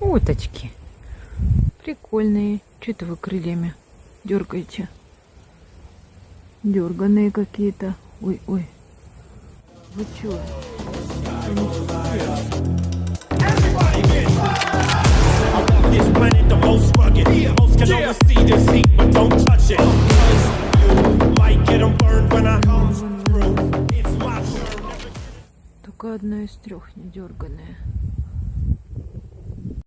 Уточки. Прикольные. Что-то вы крыльями дергаете. Дерганые какие-то. Ой, ой. Вы чё? This planet the most rugged. Most can only see this heat, but don't touch it. 'Cause you might get 'em burned when I come through. It's my turn. Только одна из трех не дерганая.